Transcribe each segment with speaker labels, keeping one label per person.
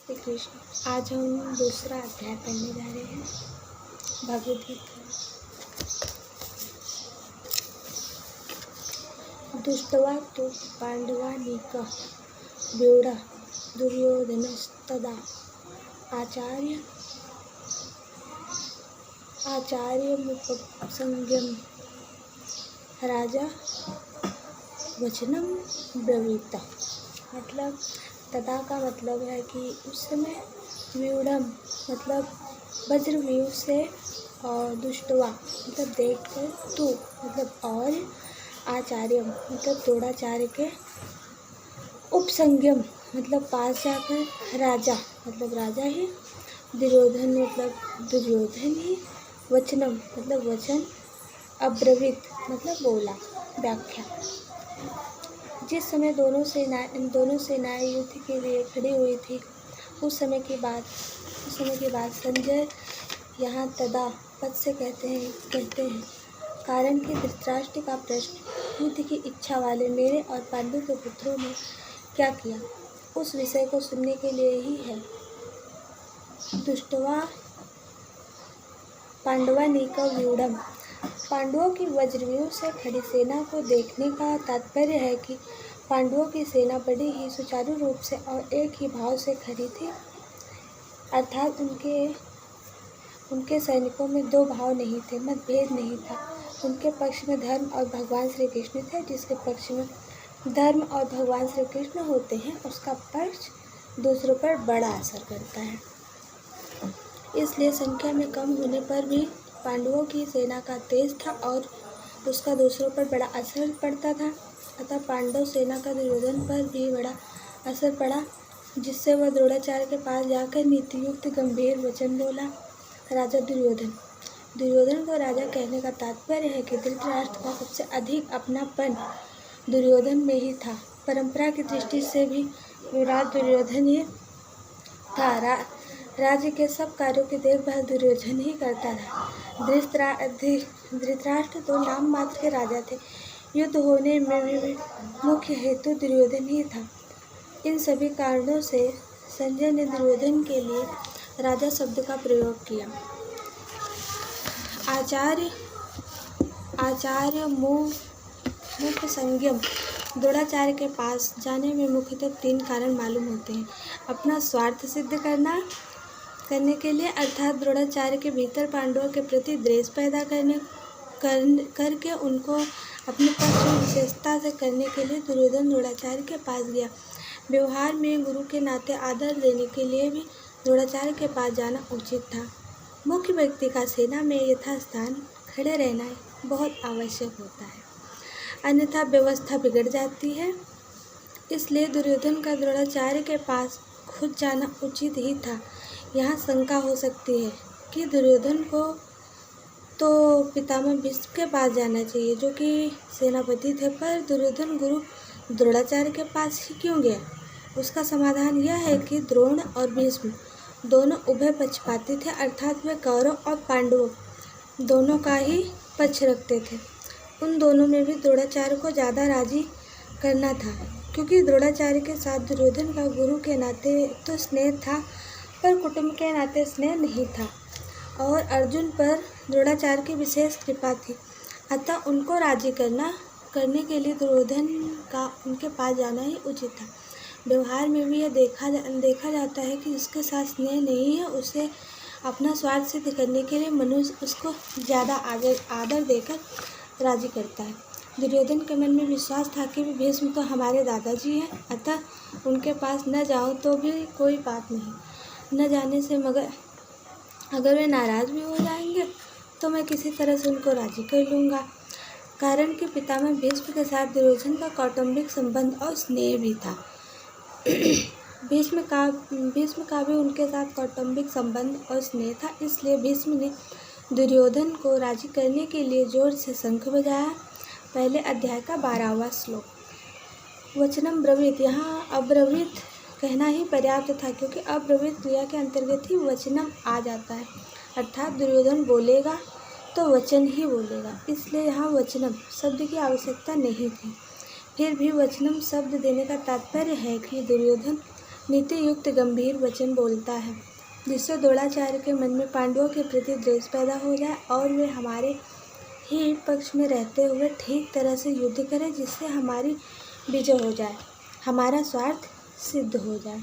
Speaker 1: श्री कृष्ण। आज हम दूसरा अध्याय पढ़ने जा रहे हैं भगवद गीता। दुष्ट्वा तो पांडवानीकः व्यूढः दुर्योधनस्तदा आचार्यमुपसंगम्य राजा वचनम ब्रवीत। मतलब तदा का मतलब है कि उस समय व्यूढ़म मतलब वज्रव्यूह से और दुष्टवा मतलब देखकर तू मतलब और आचार्य मतलब द्रोणाचार्य के उपसंगम मतलब पास जाकर राजा मतलब राजा ही दुर्योधन मतलब दुर्योधन ही वचनम मतलब वचन अब्रवीत मतलब बोला। व्याख्या। जिस समय दोनों सेनाएं युद्ध के लिए खड़ी हुई थी उस समय के बाद संजय यहाँ तदा पद से कहते हैं कारण कि धृतराष्ट्र का प्रश्न युद्ध की इच्छा वाले मेरे और पांडु के पुत्रों ने क्या किया उस विषय को सुनने के लिए ही है। दुष्ट्वा पांडवानीकः व्यूढ़म पांडवों की वज्रव्यूह से खड़ी सेना को देखने का तात्पर्य है कि पांडवों की सेना बड़ी ही सुचारू रूप से और एक ही भाव से खड़ी थी, अर्थात उनके सैनिकों में दो भाव नहीं थे, मतभेद नहीं था। उनके पक्ष में धर्म और भगवान श्री कृष्ण थे, जिसके पक्ष में धर्म और भगवान श्री कृष्ण होते हैं उसका पक्ष दूसरों पर बड़ा असर करता है। इसलिए संख्या में कम होने पर भी पांडवों की सेना का तेज था और उसका दूसरों पर बड़ा असर पड़ता था। अतः पांडव सेना का दुर्योधन पर भी बड़ा असर पड़ा, जिससे वह द्रोणाचार्य के पास जाकर नीतियुक्त गंभीर वचन बोला। राजा दुर्योधन को राजा कहने का तात्पर्य है कि धृतराष्ट्र का सबसे अधिक अपनापन दुर्योधन में ही था। परंपरा की दृष्टि से भी विराट दुर्योधन ही था। राज्य के सब कार्यों की देखभाल दुर्योधन ही करता था। धृतराष्ट्र तो नाम मात्र के राजा थे, युद्ध होने में भी मुख्य हेतु दुर्योधन ही था। इन सभी कारणों से संजय ने दुर्योधन के लिए राजा शब्द का प्रयोग किया। आचार्य मुख्य संज्ञम द्रोणाचार्य के पास जाने में मुख्यतः तीन कारण मालूम होते हैं। अपना स्वार्थ सिद्ध करने के लिए अर्थात द्रोणाचार्य के भीतर पांडवों के प्रति द्वेष पैदा करके उनको अपने पक्ष में विशेषता से करने के लिए दुर्योधन द्रोणाचार्य के पास गया। व्यवहार में गुरु के नाते आदर देने के लिए भी द्रोणाचार्य के पास जाना उचित था। मुख्य व्यक्ति का सेना में यथास्थान खड़े रहना बहुत आवश्यक होता है, अन्यथा व्यवस्था बिगड़ जाती है। इसलिए दुर्योधन का द्रोणाचार्य के पास खुद जाना उचित ही था। यहाँ शंका हो सकती है कि दुर्योधन को तो पितामह भीष्म के पास जाना चाहिए जो कि सेनापति थे, पर दुर्योधन गुरु द्रोणाचार्य के पास ही क्यों गया? उसका समाधान यह है कि द्रोण और भीष्म दोनों उभय पक्षपाती थे, अर्थात वे कौरव और पांडवों दोनों का ही पक्ष रखते थे। उन दोनों में भी द्रोणाचार्य को ज़्यादा राजी करना था, क्योंकि द्रोणाचार्य के साथ दुर्योधन का गुरु के नाते तो स्नेह था, पर कुटुंब के नाते स्नेह नहीं था, और अर्जुन पर द्रोणाचार्य की विशेष कृपा थी। अतः उनको राजी करने के लिए दुर्योधन का उनके पास जाना ही उचित था। व्यवहार में भी यह देखा जाता है कि जिसके साथ स्नेह नहीं है उसे अपना स्वार्थ सिद्ध करने के लिए मनुष्य उसको ज़्यादा आदर देकर राजी करता है। दुर्योधन के मन में विश्वास था कि भीष्म तो हमारे दादाजी हैं, अतः उनके पास न जाऊं तो भी कोई बात नहीं, न जाने से मगर अगर वे नाराज़ भी हो जाएंगे तो मैं किसी तरह से उनको राजी कर लूँगा। कारण कि पितामह भीष्म के साथ दुर्योधन का कौटुंबिक संबंध और स्नेह भी था। भीष्म का भी उनके साथ कौटुंबिक संबंध और स्नेह था। इसलिए भीष्म ने दुर्योधन को राजी करने के लिए जोर से शंख बजाया। पहले अध्याय का 12वां श्लोक। वचनम ब्रवीत, यहाँ अब्रवीत कहना ही पर्याप्त था, क्योंकि अब्रवीत क्रिया के अंतर्गत ही वचनम आ जाता है, अर्थात दुर्योधन बोलेगा तो वचन ही बोलेगा। इसलिए यहाँ वचनम शब्द की आवश्यकता नहीं थी। फिर भी वचनम शब्द देने का तात्पर्य है कि दुर्योधन नीति युक्त गंभीर वचन बोलता है, जिससे द्रोणाचार्य के मन में पांडवों के प्रति द्वेष पैदा हो जाए और वे हमारे ही पक्ष में रहते हुए ठीक तरह से युद्ध करें, जिससे हमारी विजय हो जाए, हमारा स्वार्थ सिद्ध हो जाए।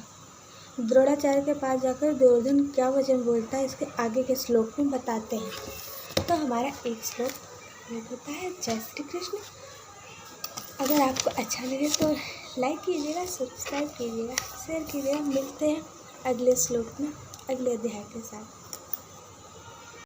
Speaker 1: द्रोणाचार्य के पास जाकर दुर्योधन क्या वचन बोलता है, इसके आगे के श्लोक में बताते हैं। तो हमारा एक श्लोक वो होता है, जय श्री कृष्ण। अगर आपको अच्छा लगे तो लाइक कीजिएगा, सब्सक्राइब कीजिएगा, शेयर कीजिएगा। मिलते हैं अगले श्लोक में अगले अध्याय के साथ।